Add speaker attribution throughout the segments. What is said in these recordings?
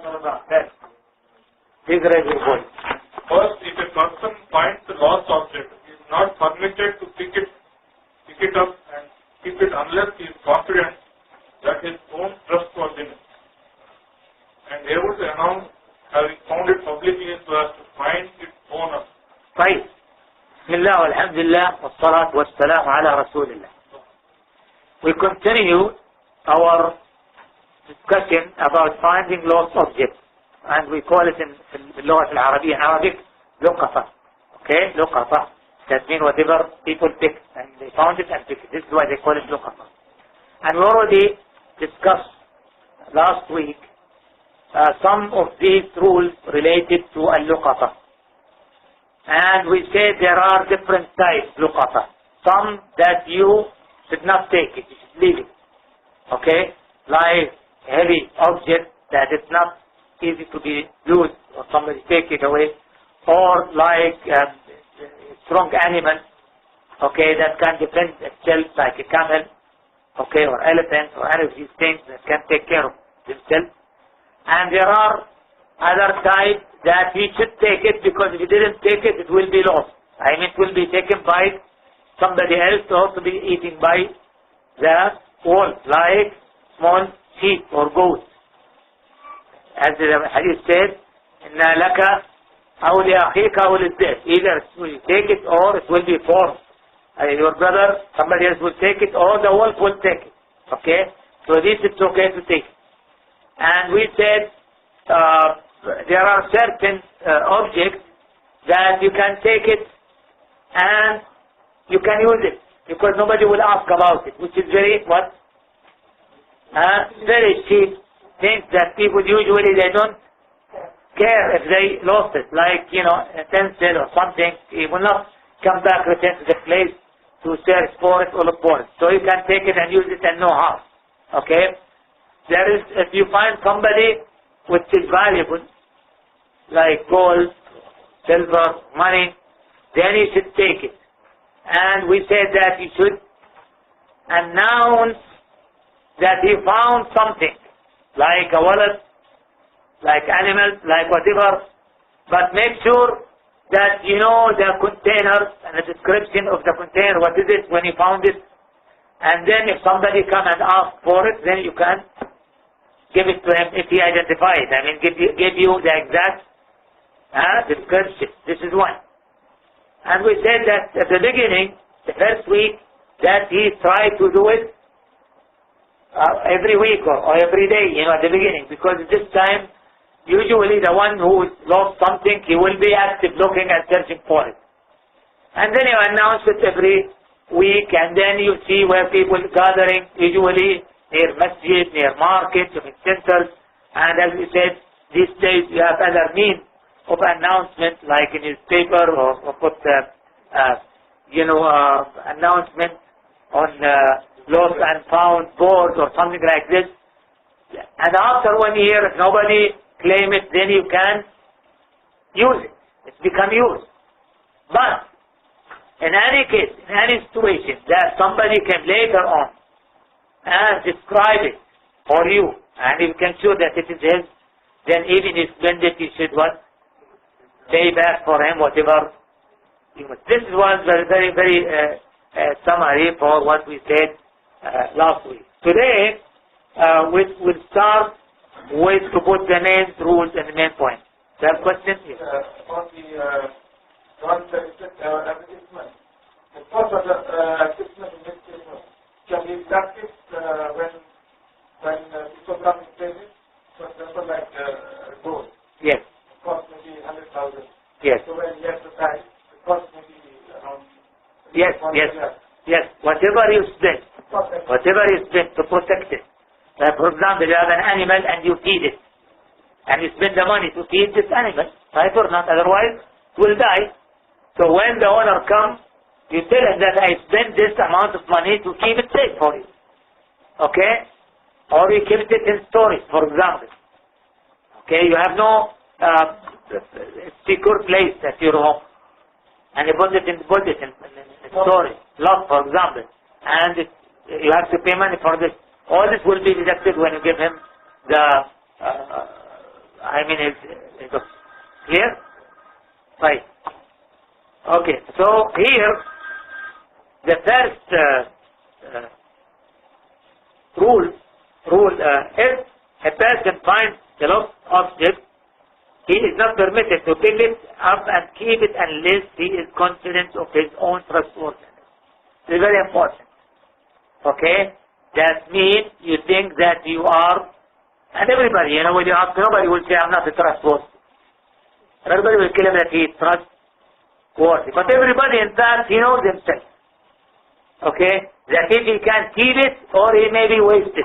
Speaker 1: Yes. Please raise your voice.
Speaker 2: First, if a person finds the lost object, he is not permitted to pick it up and keep it unless he is confident that his own trustworthiness and able to announce having found it publicly so as to find its owner.
Speaker 1: طيب. بسم الله والحمد لله والصلاة والسلام على رسول الله. We continue our discussion about finding lost objects, and we call it in اللغة العربية in Arabic لقطة. Okay, لقطة. That means whatever people pick and they found it and picked it. This is why they call it لقطة. And we already discussed last week some of these rules related to اللقطة. And we said there are different types لقطة. Some that you should not take it, you should leave it. Okay? Like heavy object that is not easy to be used, or somebody take it away. Or like strong animal, okay, that can defend itself, like a camel, okay, or elephant, or any of these things that can take care of themselves. And there are other types that we should take it, because if you didn't take it, it will be lost. I mean, it will be taken by somebody else, or to be eaten by the wolf, like small sheep or goats. As the hadith said, إِنَّا لَكَ أَوْ لِأَخِيكَ أَوْ لِلذِّئْبِ. Either you take it or it will be forced. Your brother, somebody else will take it, or the wolf will take it. Okay? So this is okay to take it. And we said there are certain objects that you can take it and you can use it, because nobody will ask about it, which is very, very cheap things that people usually, they don't care if they lost it, like, a pencil or something. He will not come back, return to the place to search for it or look for it. So you can take it and use it and no harm. Okay? There is, if you find somebody which is valuable, like gold, silver, money, then you should take it. And we said that you should announce that he found something, like a wallet, like animals, like whatever, but make sure that you know the container and the description of the container, what is it when you found it, and then if somebody come and ask for it, then you can give it to him if he identifies it. I mean, give you the exact description. This is one. And we said that at the beginning, the first week, that he tried to do it every week or every day, at the beginning, because this time, usually the one who lost something, he will be active looking and searching for it. And then you announce it every week, and then you see where people are gathering, usually near masjid, near markets, centers, and as we said, these days you have other means of announcement, like a newspaper or put announcement on lost and found boards or something like this. And after 1 year, if nobody claim it, then you can use it. It's become used. But in any case, in any situation that somebody can later on and describe it for you, and you can show that it is his, then even if you spend it, you should pay back for him whatever. This was very, very summary for what we said last week. Today, we'll start with to put the main rules and the main point. Do you have questions? Yes.
Speaker 2: On the advertisement. The first of the advertisement in this case, can be practiced when people come in training? For example, like gold.
Speaker 1: Yes.
Speaker 2: It costs maybe 100,000.
Speaker 1: Yes.
Speaker 2: So when you have to buy, it costs maybe around.
Speaker 1: Yes. Whatever you spend to protect it. Like for example, you have an animal and you feed it. And you spend the money to feed this animal. Right or not? Otherwise, it will die. So when the owner comes, you tell him that I spent this amount of money to keep it safe for you. Okay? Or you keep it in storage, for example. Okay? You have no secure place at your home. And you put it in storage, locked, for example. And you have to pay money for this. All this will be deducted when you give him the is clear? Right. Okay, so here, the first rule, if a person finds the lost object, he is not permitted to pick it up and keep it unless he is confident of his own trustworthiness. It's very important. Okay? That means you think that you are, and everybody, when you ask, nobody will say, I'm not trustworthy. Everybody will claim that he is trustworthy. But everybody, in fact, he knows himself. Okay? That if he can keep it, or he may be wasted.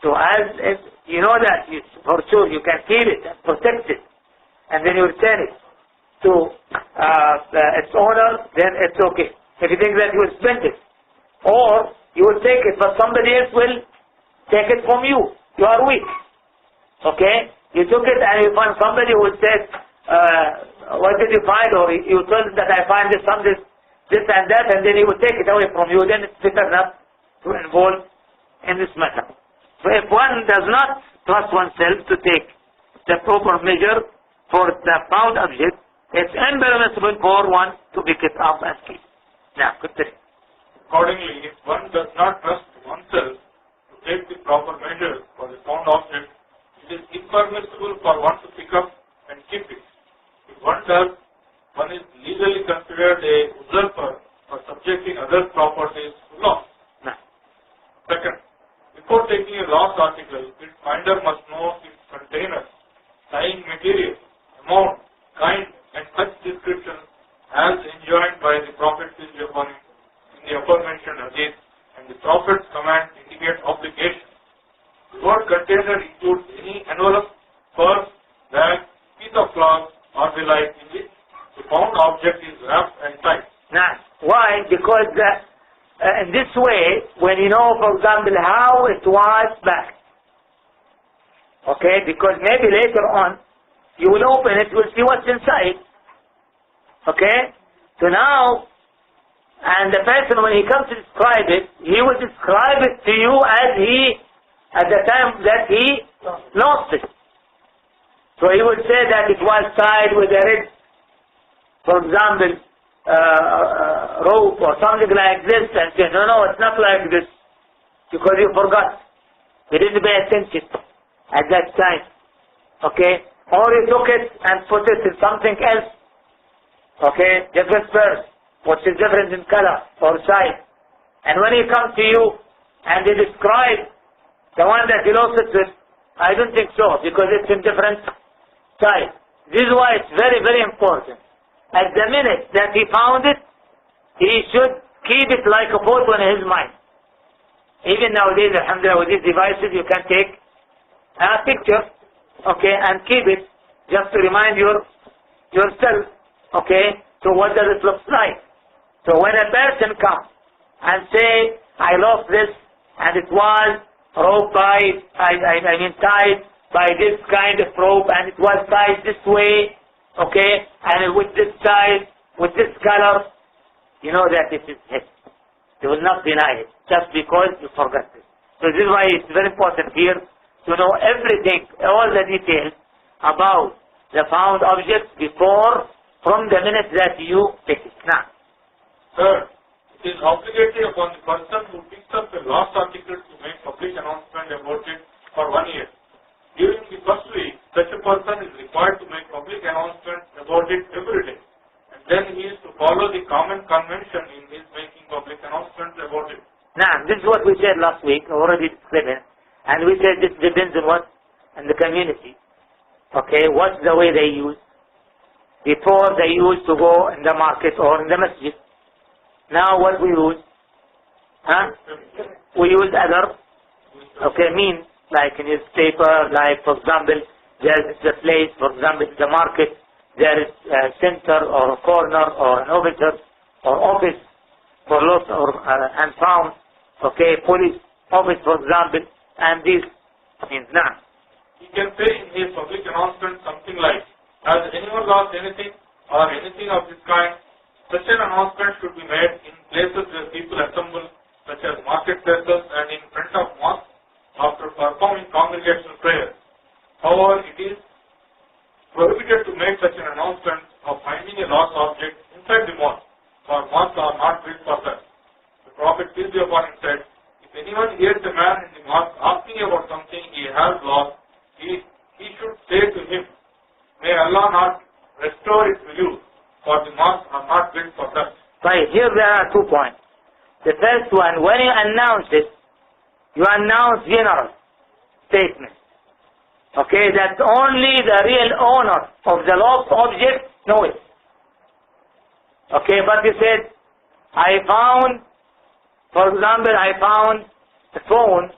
Speaker 1: So if you know that, for sure, you can keep it and protect it, and then you return it to its owner, then it's okay. If you think that you will spend it, or you will take it, but somebody else will take it from you. You are weak. Okay? You took it and you find somebody who says, what did you find? Or you told him that I find this and that, and then he will take it away from you. Then it's better not to involve in this matter. So if one does not trust oneself to take the proper measure for the found object, it's impermissible for one to pick it up and keep. Now, continue.
Speaker 2: Accordingly, if one does not trust oneself to take the proper measures for the found object, it is impermissible for one to pick up and keep it. If one does, one is legally considered a usurper for subjecting other properties to loss.
Speaker 1: Now.
Speaker 2: Second, before taking a lost article, its finder must know its container, tying material, amount, kind, and such descriptions as enjoined by the Prophet in the aforementioned hadith, and the Prophet's command indicates obligation. The word container includes any envelope, purse, bag, piece of cloth, or the like in which the found object is wrapped and tied.
Speaker 1: Now, why? Because in this way, when you know, for example, how it was back, okay, because maybe later on, you will open it, you will see what's inside, okay, so now, and the person, when he comes to describe it, he will describe it to you as at the time that he lost it. So he would say that it was tied with a red, for example, rope or something like this, and say, no, it's not like this, because you forgot. You didn't pay attention at that time. Okay? Or you took it and put it in something else. Okay? Different purse, which is different in color or size. And when he comes to you and he describes the one that he lost it with, I don't think so, because it's in different size. This is why it's very, very important. At the minute that he found it, he should keep it like a photo in his mind. Even nowadays, alhamdulillah, with these devices, you can take a picture, okay, and keep it just to remind yourself, okay, so what does it look like? So when a person comes and say, I lost this, and it was rope tied by this kind of rope, and it was tied this way, okay, and with this size, with this color, you know that this is his. They will not deny it, just because you forgot it. So this is why it's very important here to know everything, all the details about the found object from the minute that you pick it. Now.
Speaker 2: Third, it is obligatory upon the person who picks up a lost article to make public announcement about it for 1 year. During the first week, such a person is required to make public announcements about it every day. And then he is to follow the common convention in his making public announcements about it.
Speaker 1: Now, this is what we said last week, already explained, and we said this depends on what? On the community. Okay, what's the way they use? Before they used to go in the market or in the masjid. Now what we use? We use other, means, like a newspaper, like for example, there is a place, for example, the market, there is a center or a corner or an officer or office for lost and found, police office, for example, and this means now.
Speaker 2: He can say in his public announcement something like, has anyone lost anything or anything of this kind? Such an announcement should be made in places where people assemble, such as marketplaces and in front of mosques after performing congregational prayers. However, it is prohibited to make such an announcement of finding a lost object inside the mosque, for mosques are not built for that. The Prophet, peace be upon him, said, if anyone hears a man in the mosque asking about something he has lost, he should say to him, may Allah not restore it to you, for the mosques are not built for that.
Speaker 1: Right, here there are 2 points. The first one, when you announce it, you announce general statement. Okay, that only the real owner of the lost object knows it. Okay, but you said, I found, for example, I found a phone,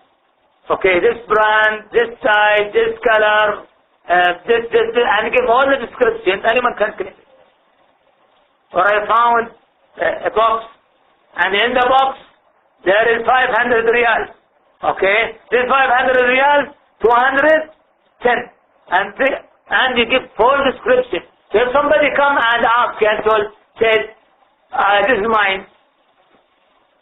Speaker 1: okay, this brand, this size, this color, this, and give all the description, anyone can click it. Or I found a box, and in the box, there is 500 riyals. Okay, this 500 riyals, 210, and you give full description. So if somebody come and ask and says, this is mine,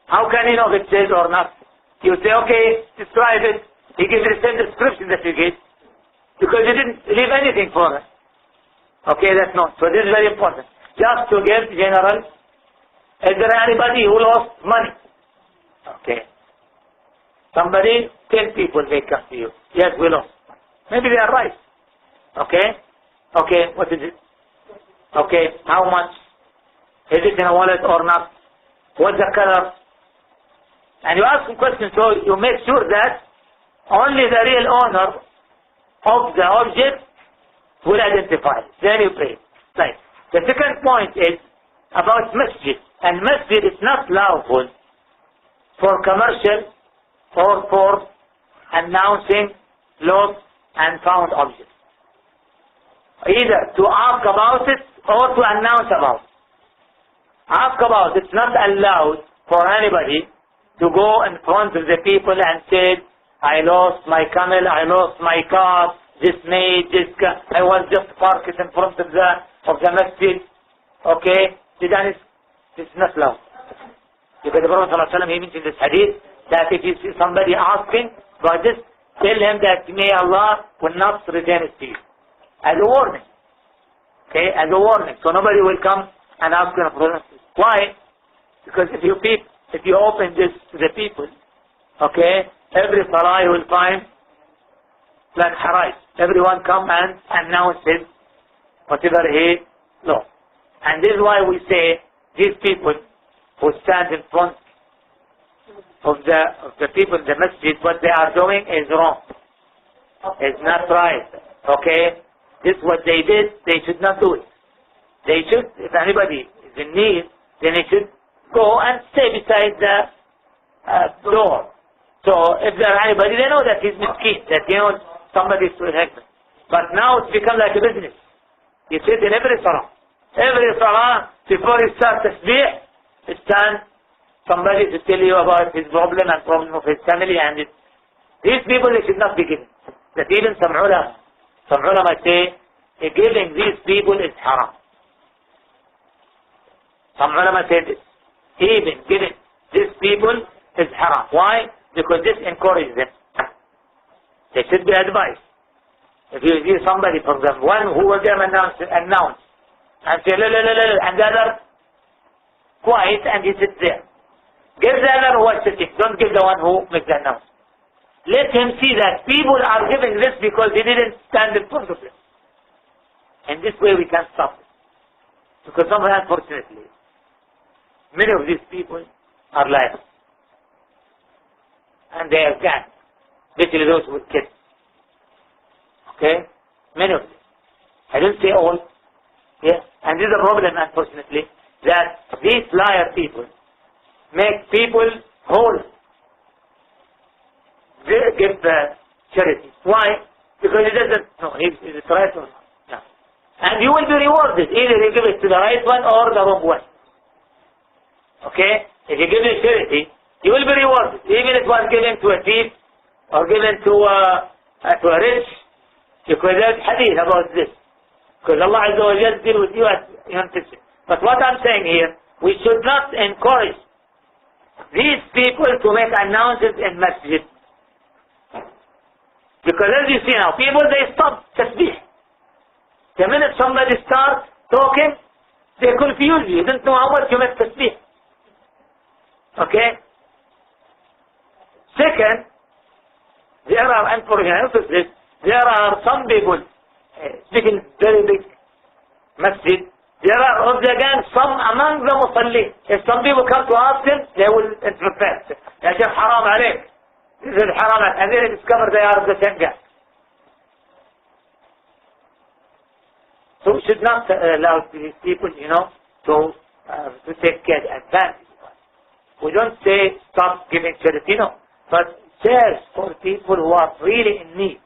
Speaker 1: how can you know if it says or not? You say, okay, describe it. He gives the same description that you gave, because you didn't leave anything for it. Okay, that's not. So this is very important. Just to give general, is there anybody who lost money? Okay. Somebody, 10 people may come to you. Yes, we lost. Maybe they are right. Okay? Okay, what is it? Okay, how much? Is it in a wallet or not? What's the color? And you ask some questions, so you make sure that only the real owner of the object will identify it. Then you pay. Right. The second point is about masjid. And masjid is not lawful for commercial or for announcing lost and found objects. Either to ask about it or to announce about it. Ask about it. It's not allowed for anybody to go in front of the people and say, I lost my camel, I lost my car, this maid, I was just parked in front of the masjid. Okay? It's not allowed. Because the Prophet ﷺ, he mentioned this hadith, that if you see somebody asking about this, tell him that may Allah will not return it to you. As a warning. Okay? As a warning. So nobody will come and ask you. Why? Because if you open this to the people, okay, every salah you will find like harais. Everyone come and announces whatever he knows. And this is why we say these people who stand in front of the people in the masjid, what they are doing is wrong. It's not right. Okay? This is what they did, they should not do it. They should, if anybody is in need, then he should go and stay beside the door. So if there are anybody, they know that he's miskin, that somebody is to help him. But now it's become like a business. You sit in every salah. Every salah, before you start tasbih, stand somebody to tell you about his problem and problem of his family, and these people, they should not be given. That even some ulama say, giving these people is haram. Some ulama say this. Even giving these people is haram. Why? Because this encourages them. They should be advised. If you see somebody, for example, one who will them announce and say, la, la, la, la, and the other quiet, and he sits there. Give the other who is sitting. Don't give the one who makes the announcement. Let him see that people are giving this because he didn't stand in front of them. And this way we can stop it. Because somehow, unfortunately, many of these people are liars. And they are gangs. Especially those with kids. Okay? Many of them. I don't say all. Yeah? And this is a problem, unfortunately, that these liar people make people whole. They give charity. Why? Because he doesn't know, is it right or not? No. And you will be rewarded. Either you give it to the right one or the wrong one. Okay? If you give it charity, you will be rewarded. Even if it was given to a thief or given to a rich, because there's hadith about this. Because Allah Azza wa Jalla deal with you as your intention. But what I'm saying here, we should not encourage these people to make announcements in masjid. Because as you see now, people, they stop tasbih. The minute somebody starts talking, they confuse you. You don't know how much you make tasbih. Okay? Second, there are, and for emphasis, there are some people speaking very big masjid. There are of the gang, some among the musalli. If some people come to ask them, they will interpret. Ya Sheikh, haram alayk. This is haram, and then discover they are the same guy. So we should not allow these people, to take care advantage. We don't say stop giving charity, no. But search for people who are really in need.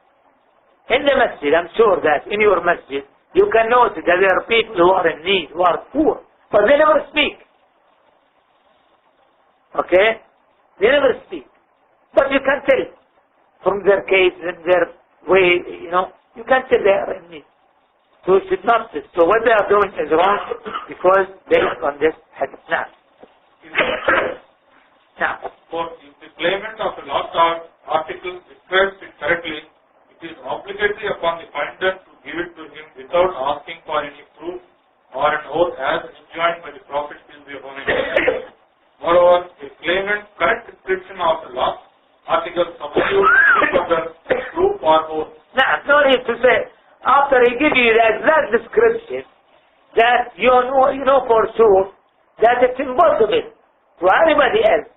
Speaker 1: In the masjid, I'm sure that in your masjid, you can notice that there are people who are in need, who are poor, but they never speak. Okay? They never speak. But you can tell from their case and their way, you can tell they are in need. So you should not. So what they are doing is wrong because based on this hadith. Now. Now.
Speaker 2: For the claimant of a lost article describes it correctly, it is obligatory upon the finder to give it to him without asking for any proof or an oath as enjoined by the Prophet. Moreover, a claimant's correct description of the lost article substitutes further proof or oath.
Speaker 1: Now, no need to say, after he gives you the exact description, that you know for sure that it's impossible to anybody else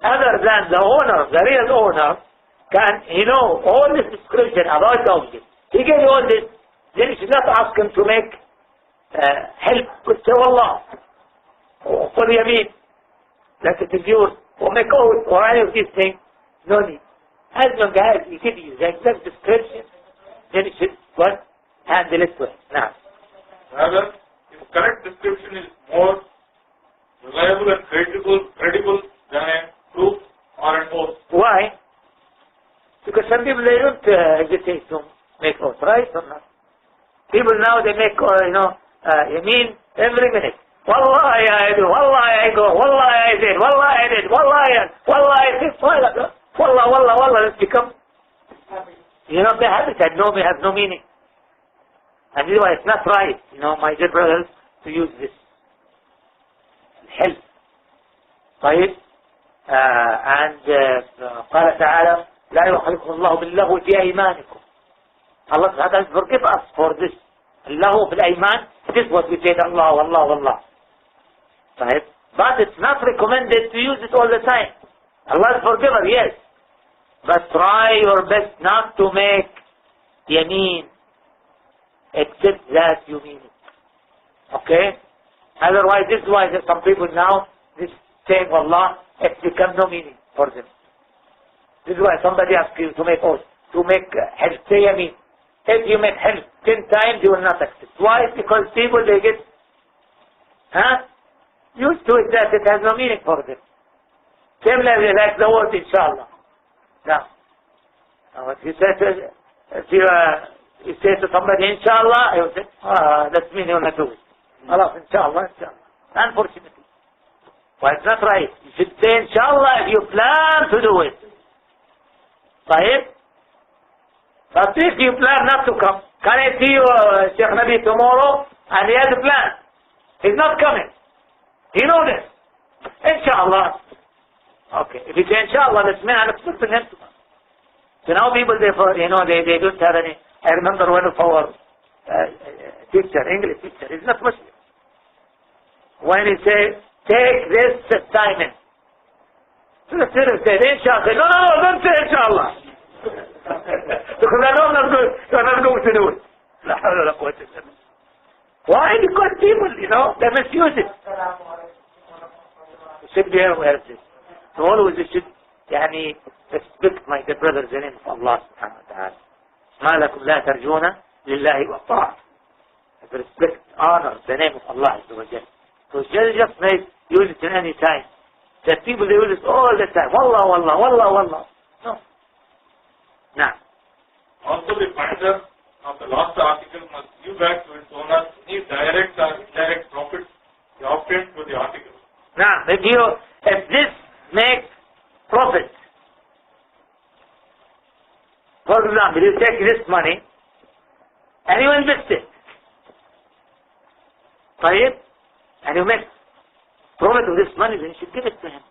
Speaker 1: other than the owner, the real owner, can all this description about the object. He gave you all this, then you should not ask him to make help. Could say, Wallah, or for Yameen, that it is yours, or make oath, or any of these things. No need. As long as he gives you the exact description, then you should handle it well. Now.
Speaker 2: Rather, if correct description is more reliable and credible than a proof or an oath.
Speaker 1: Why? Because some people, they don't hesitate to make oath, right or not? People now, they make, Yameen every minute. Wallahi I do, Wallahi I go, Wallahi I did, Wallahi I did, Wallahi I did, Wallah, it's become, they have it, they have no meaning. And this is why it's not right, my dear brothers, to use this. Help. طيب. قال تعالى لا يؤاخذكم الله باللغو في أيمانكم. Allah subhanahu wa ta'ala forgive us for this. اللغو في الأيمان, this is what we say, Allah, Wallah, Wallah. طيب. But it's not recommended to use it all the time. Allah is forgiver, yes. But try your best not to make yameen except that you mean it. Okay? Otherwise, this is why there's some people now, this saying Allah, it's become no meaning for them. This is why somebody asks you to make oath, to make help, say yameen. If you make help 10 times, you will not accept. Why? Because people, they get used to it that it has no meaning for them. Similarly, like the word inshallah. Now, if you say to somebody inshallah, he will say, that means you will not do it. Allah, inshallah. Unfortunately. Well, it's not right. You should say inshallah if you plan to do it. Right? But if you plan not to come, can I see you, Sheikh Nabi, tomorrow? And he has a plan. He's not coming. He knows this. Inshallah. Okay. If you say inshallah, that's me, I'm expecting him to come. So now people, they don't have any. I remember one of our teacher, English teacher, he's not Muslim. When he said, take this assignment. So the student said, inshallah. Said, no, don't say inshallah. Because I know you're not going to do it. Why? Because people, they misuse it. You should be aware of this. So always you should, respect my dear brothers in the name of Allah subhanahu wa ta'ala. ما لكم لا ترجون لله وطاعة. Respect, honor the name of Allah Azza wa Jal. So just use it in any time. That people, they use it all the time. Wallah, Wallah, Wallah, Wallah. No. Now.
Speaker 2: Also, the finder of the lost article must give back to its owner any direct or indirect profit obtained through the article.
Speaker 1: Now, if this makes profit For example, you take this money and you invest it. طيب? And you make profit of this money, then you should give it to him.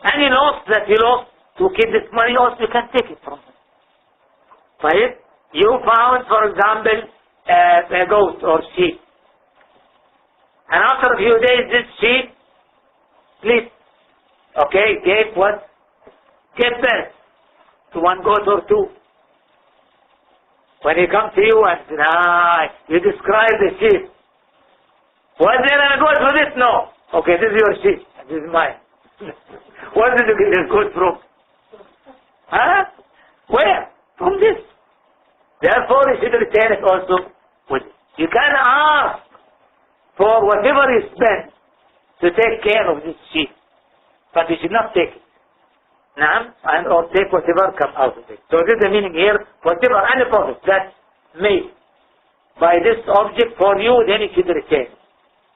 Speaker 1: Any loss that he lost to keep this money, also you can take it from him. طيب? You found, for example, a goat or sheep. And after a few days, this sheep split. Okay, gave what? Gave birth to one goat or two. When he comes to you and says, you describe the sheep. Was there a goat for this? No. Okay, this is your sheep. This is mine. Where did you get this goat from? Huh? Where? From this. Therefore, you should retain it also with it. You can ask for whatever you spend to take care of this sheep. But you should not take it. And or take whatever comes out of it. So this is the meaning here. Whatever, any profit that's made by this object for you, then you should retain it.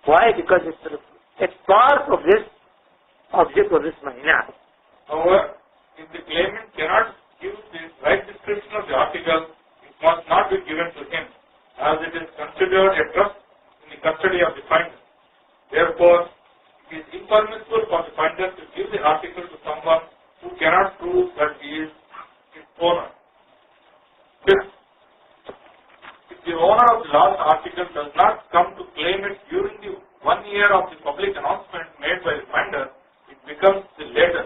Speaker 1: Why? Because it's part of this object or this money.
Speaker 2: However, if the claimant cannot give the right description of the article, it must not be given to him, as it is considered a trust in the custody of the finder. Therefore, it is impermissible for the finder to give the article to someone who cannot prove that he is its owner. Fifth, if the owner of the lost article does not come to claim it during the 1 year of the public announcement made by the finder, it becomes the later.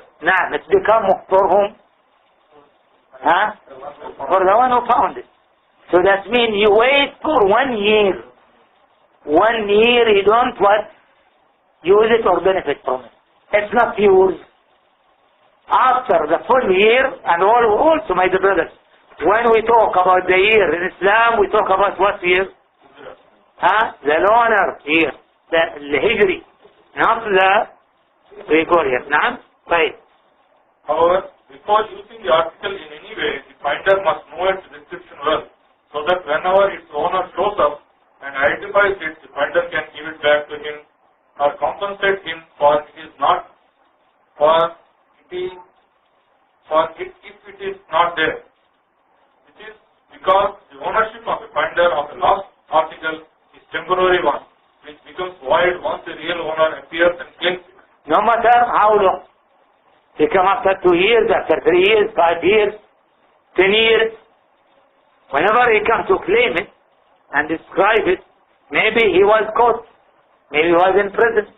Speaker 1: It's become for whom? For the one who found it. So that means you wait for 1 year. 1 year you don't what? Use it or benefit from it. It's not yours. After the full year, and also my dear brothers, when we talk about the year in Islam, we talk about what year? The lunar year, the Hijri, not the Gregorian. Right.
Speaker 2: However, before using the article in any way, the finder must know its description well, so that whenever its owner shows up and identifies it, the finder can give it back to him or compensate him for it is not, if it is not there. It is because the ownership of the finder of the lost article is temporary one, which becomes void once the real owner appears and claims it.
Speaker 1: No matter how long. He come after 2 years, after 3 years, 5 years, 10 years. Whenever he comes to claim it and describe it, maybe he was caught, maybe he was in prison,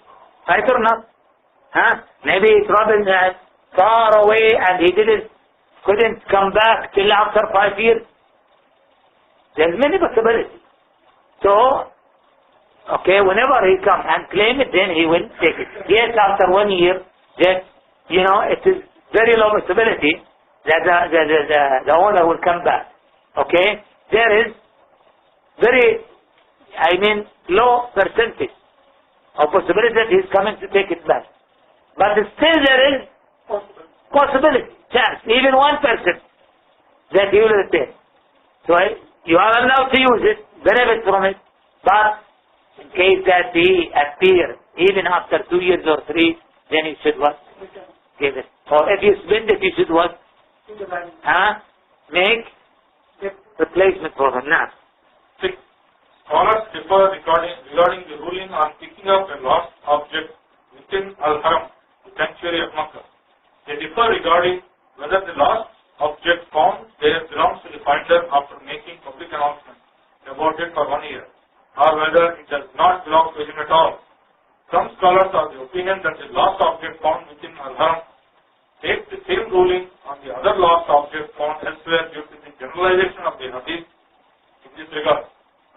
Speaker 1: right or not? Maybe he traveled far away and he couldn't come back till after 5 years. There's many possibilities. So, okay, whenever he comes and claim it, then he will take it. Yes, after 1 year, that it is very low possibility that the owner will come back. Okay, there is very, low percentage of possibility that he's coming to take it back. But still there is possibility, chance, even 1% that he will retain. So you are allowed to use it, benefit from it, but in case that he appears even after 2 years or 3, then you should what? Give it. Or if you spend it, you should what? Make replacement for him. Now.
Speaker 2: 6. Scholars differ regarding the ruling on picking up a lost object within Al-Haram, the sanctuary of Makkah. They differ regarding whether the lost object found there belongs to the finder after making public announcement about it for 1 year, or whether it does not belong to him at all. Some scholars are of the opinion that the lost object found within Al-Haram takes the same ruling on the other lost object found elsewhere due to the generalization of the hadith in this regard.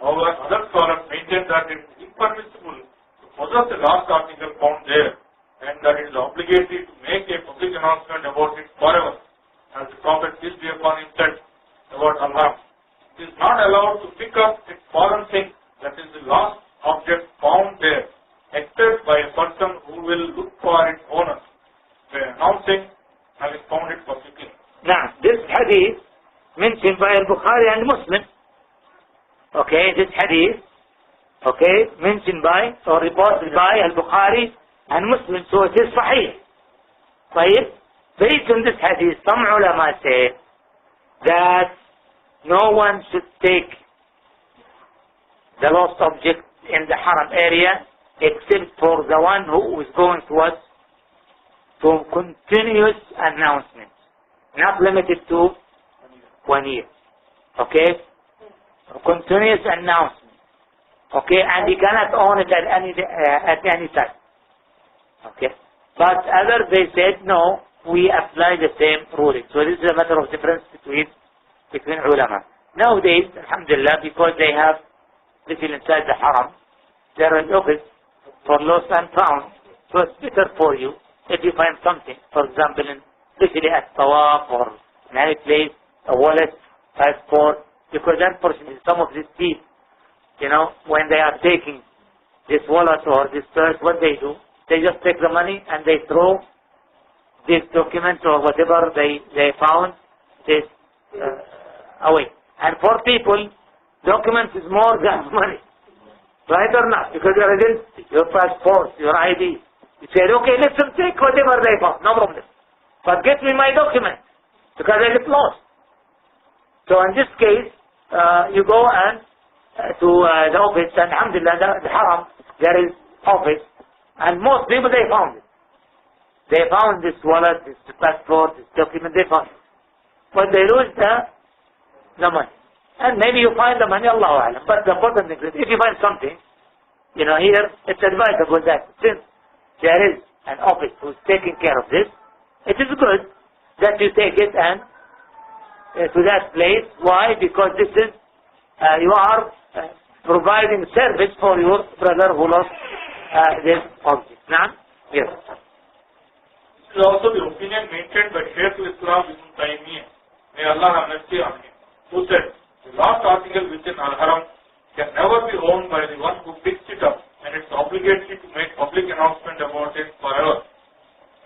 Speaker 2: However, other scholars maintain that it is impermissible to possess a lost article found there and that it is obligatory to make a public announcement about it forever, as the Prophet peace be upon him said about Al-Haram. It is not allowed to pick up a foreign thing, that is the lost object found there, except by a person who will look for its owner, by announcing having found it publicly.
Speaker 1: Now, this hadith mentioned by Al-Bukhari and Muslim. Okay, this hadith, mentioned by or reported by Al-Bukhari and Muslim, so it is sahih. طيب, based on this hadith, some ulama say that no one should take the lost object in the haram area except for the one who is going to what? To continuous announcement, not limited to 1 year. Okay? Continuous announcement. Okay? And he cannot own it at any time. Okay? But others, they said, no, we apply the same ruling. So this is a matter of difference between ulama. Nowadays, alhamdulillah, because they have little inside the haram, there is office for lost and found. So it's better for you if you find something, for example, especially at Tawaf or in any place, a wallet, passport, because unfortunately some of these thieves, when they are taking this wallet or this purse, what they do, they just take the money and they throw this document or whatever they found this away. And for people, documents is more than money. Right or not? Because your identity, your passport, your ID. You said, okay, let them take whatever they found, no problem. But get me my document, because I get lost. So in this case, you go and to the office, and alhamdulillah, the haram, there is office, and most people, they found it. They found this wallet, this passport, this document, they found it. But they lose the money. And maybe you find the money, Allahu Alam. But the important thing is, if you find something, here, it's advisable that since there is an office who's taking care of this, it is good that you take it and to that place. Why? Because this is, you are providing service for your brother who lost this object. Now, yes.
Speaker 2: This is also the opinion maintained by Shaykh Islam Ibn Taymiyyah. May Allah have mercy on him, who said, the lost article within Al-Haram can never be owned by the one who picks it up, and it's obligatory to make public announcement about it forever.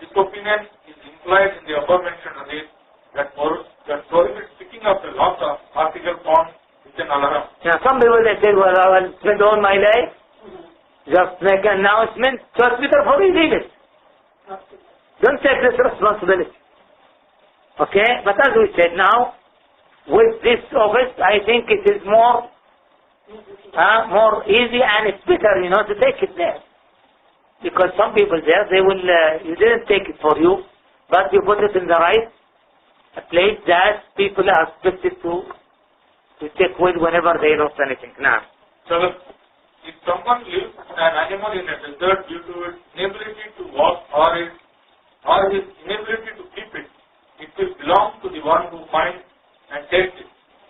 Speaker 2: This opinion is implied in the above-mentioned hadith that prohibits picking up the lost article found within Al-Haram.
Speaker 1: Now some people they say, well, I will spend all my life, just make an announcement, so it's better for me, leave it. Don't take this responsibility. Okay? But as we said now, with this office, I think it is more easy and it's better, to take it there. Because some people there, they will, you didn't take it for you, but you put it in the right place that people are expected to take with whenever they lost anything. Now,
Speaker 2: so if someone leaves an animal in a desert due to its inability to walk or his inability to keep it, it will belong to the one who finds and takes it.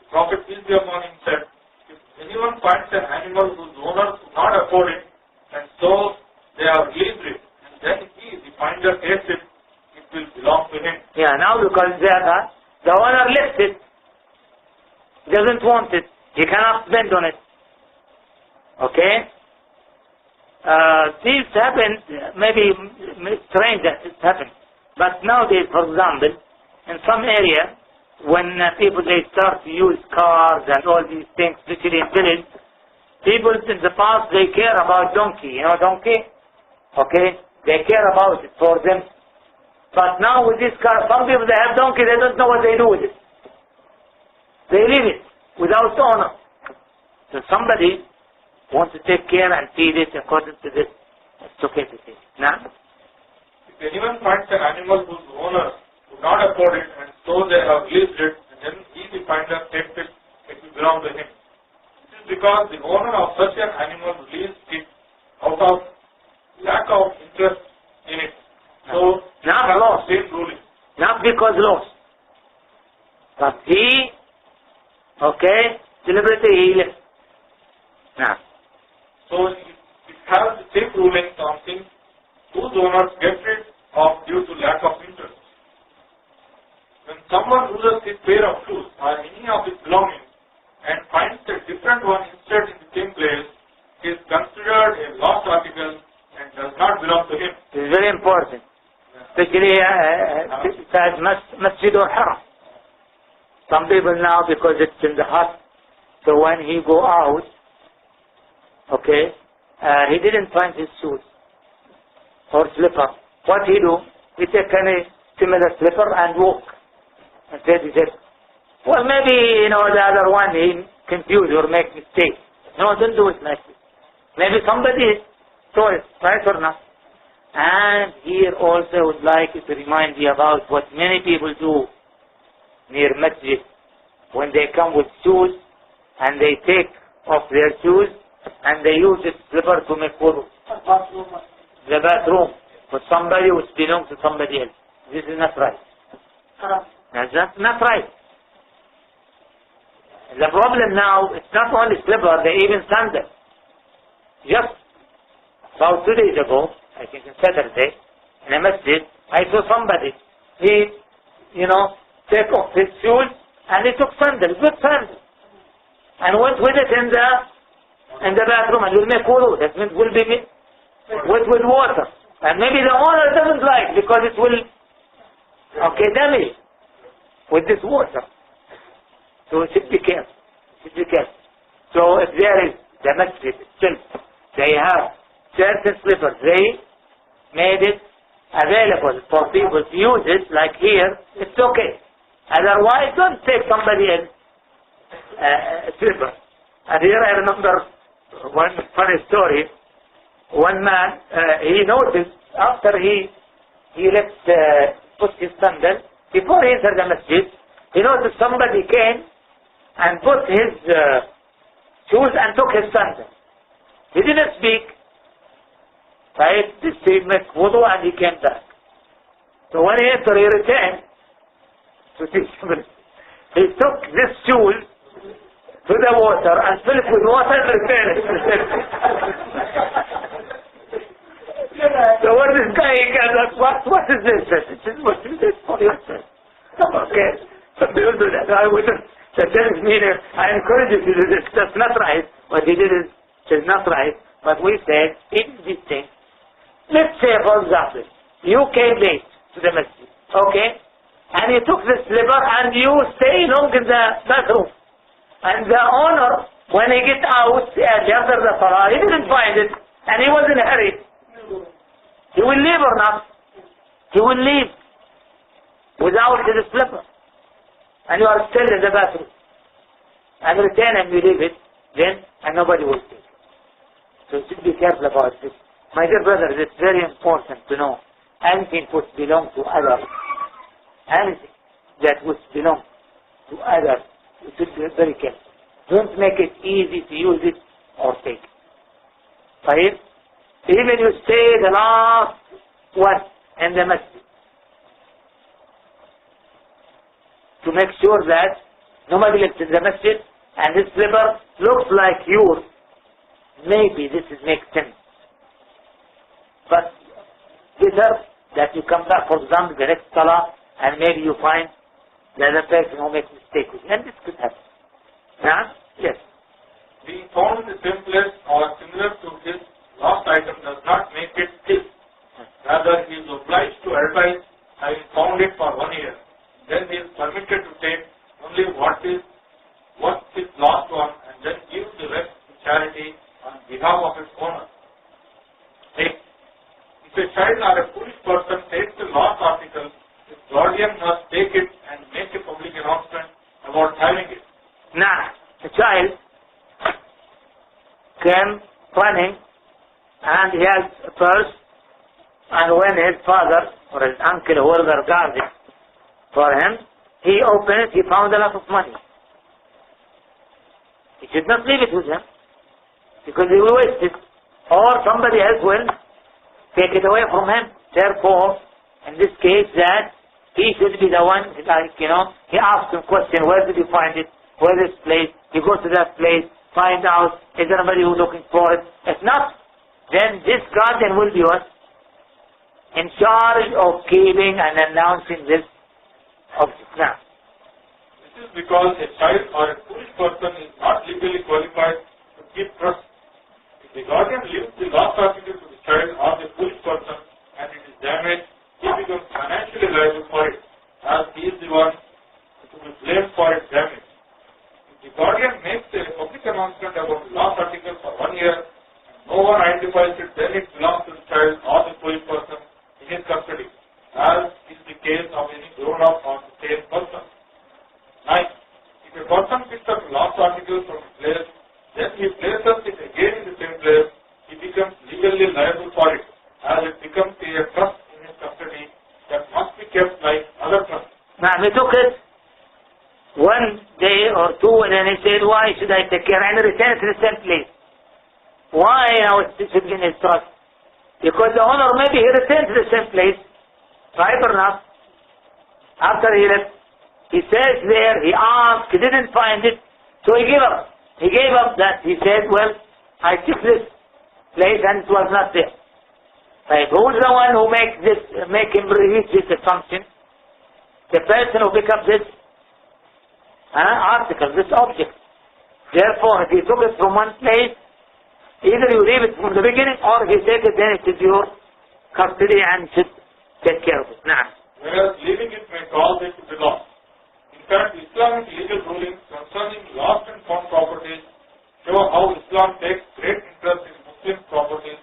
Speaker 2: Prophet peace be upon him said, if anyone finds an animal whose owner could not afford it, and so they have released it, and then he, the finder, takes it, it will belong to him.
Speaker 1: Yeah, now because the owner left it, doesn't want it, he cannot spend on it. Okay? This happened, maybe strange that it happened. But nowadays, for example, in some area, when people they start to use cars and all these things, especially in village, people in the past they care about donkey. Donkey? Okay? They care about it for them. But now with this car, some people they have donkey, they don't know what they do with it. They leave it without owner. So somebody wants to take care and feed it according to this. It's okay to say. Now?
Speaker 2: If anyone finds an animal whose owner could not afford it, and so they have released it, and then he, the finder, takes it, it will belong to him. This is because the owner of such an animal released it out of lack of interest in it. So,
Speaker 1: not lost.
Speaker 2: Same ruling.
Speaker 1: Not because lost. But he, deliberately he left. Now.
Speaker 2: So, it has the same ruling on things whose owners get rid of due to lack of interest. When someone loses his pair of shoes or any of his belongings and finds a different one instead in the same place, he is considered a lost article and does not belong to him.
Speaker 1: It is very important. Especially as Masjid or Haram. Some people now, because it's in the hut, so when he go out, he didn't find his shoes or slipper. What he do? He take any similar slipper and walk. And said, Well, maybe, the other one, he confused or make mistake. No, don't do it like this. Maybe somebody saw it, right or not? And here also would like to remind you about what many people do near masjid. When they come with shoes and they take off their shoes and they use the slipper to make wudu. The bathroom. For somebody which belongs to somebody else. This is not right. That's not right. The problem now, it's not only slipper, they even sandal. Just about 2 days ago, I think on Saturday, in a masjid, I saw somebody. He, take off his shoes and he took sandals, good sandals, and went with it in the bathroom and will make wudu. That means will be with water. And maybe the owner doesn't like because it will, damage with this water. So it should be careful. So if there is the masjid itself, they have certain slippers. They made it available for people to use it, like here, it's okay. Otherwise, don't take somebody else's slipper. And here I remember one funny story. One man, he noticed after he put his sandal, before he entered the masjid, he noticed somebody came and put his shoes and took his sandal. He didn't speak. Right? This he made wudu and he came back. So when he entered, he returned to teach him. He took this shoes to the water and filled it with water and returned it. So when this guy comes up, what is this? He says, what is this for yourself? Okay. So we will do that. I wouldn't. That doesn't mean I encourage you to do this. That's not right. What he did is not right. But we said, in this thing, let's say, for example, you came late to the masjid, okay? And you took the slipper and you stay long in the bathroom. And the owner, when he get out after the salah, he didn't find it and he was in a hurry. He will leave or not? He will leave without the slipper. And you are still in the bathroom. And return and you leave it, then, and nobody will take it. So you should be careful about this. My dear brothers, it's very important to know anything which belongs to others, anything that which belongs to others, you should be very careful. Don't make it easy to use it or take it. Right? Even you stay the last one in the masjid, to make sure that nobody lives in the masjid and this slipper looks like yours, maybe this makes sense. But better that you come back, for example, the next salah, and maybe you find the other person who makes mistake with you. And this could happen. Huh? Yes.
Speaker 2: Being found in the same place or similar to his lost item does not make it his. Rather, he is obliged to advise having found it for 1 year. Then he is permitted to take only what is lost one and then give the rest to charity on behalf of its owner. If a child or a foolish person takes the lost article, his guardian must take it and make a public announcement about having it.
Speaker 1: Now, the child came running and he has a purse, and when his father or his uncle, whoever guarded it for him, he opened it, he found a lot of money. He should not leave it with him because he will waste it, or somebody else will take it away from him. Therefore, in this case, that he should be the one, like, he asks him question, where did you find it? Where is this place? He goes to that place, find out, is there anybody who's looking for it? If not, then this guardian will be what? In charge of keeping and announcing this object. Now,
Speaker 2: this is because a child or a foolish person is not legally qualified to keep trust. If the guardian leaves the lost article to the child or the foolish person and it is damaged, he becomes financially liable for it, as he is the one to be blamed for its damage. If the guardian makes a public announcement about the lost article for 1 year and no one identifies it, then it belongs to the child or the foolish person in his custody, as is the case of any grown-up or the same person. 9. a person picks up lost article from a place, then he places it again in the same place, he becomes legally liable for it, as it becomes a trust in his custody that must be kept like other trusts.
Speaker 1: Now, he took it 1 day or 2 and then he said, why should I take care and return it to the same place? Why now it should be in his trust? Because the owner maybe he returned to the same place, right or not? After he left, he says there, he asked, he didn't find it, so he gave up. He gave up that. He said, well, I took this place and it was not there. Right. Who's the one who make him reach this assumption? The person who picked up this article, this object. Therefore, if he took it from one place, either you leave it from the beginning or if you take it, then it is your custody and should take care of it. Nah.
Speaker 2: Whereas leaving it may cause it to be lost. In fact, Islamic legal rulings concerning lost and found properties show how Islam takes great interest in Muslim properties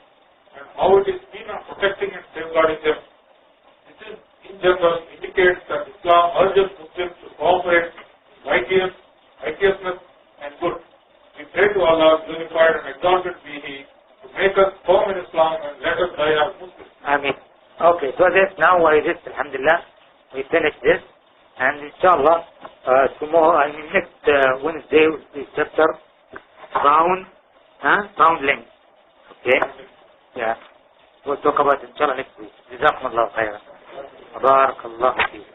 Speaker 2: and how it is keen on protecting and safeguarding them. This is, in general, indicates that Islam urges Muslims to cooperate in righteousness and good. We pray to Allah, glorified and exalted be He, to make us firm in Islam and let us die as Muslims.
Speaker 1: Ameen. Okay, so this now alhamdulillah, we finish this, and inshallah, tomorrow, next Wednesday, this chapter, round length. Okay? Yeah. We'll talk about it inshallah next week. Jazakumullah khairan. Barakallahu feek.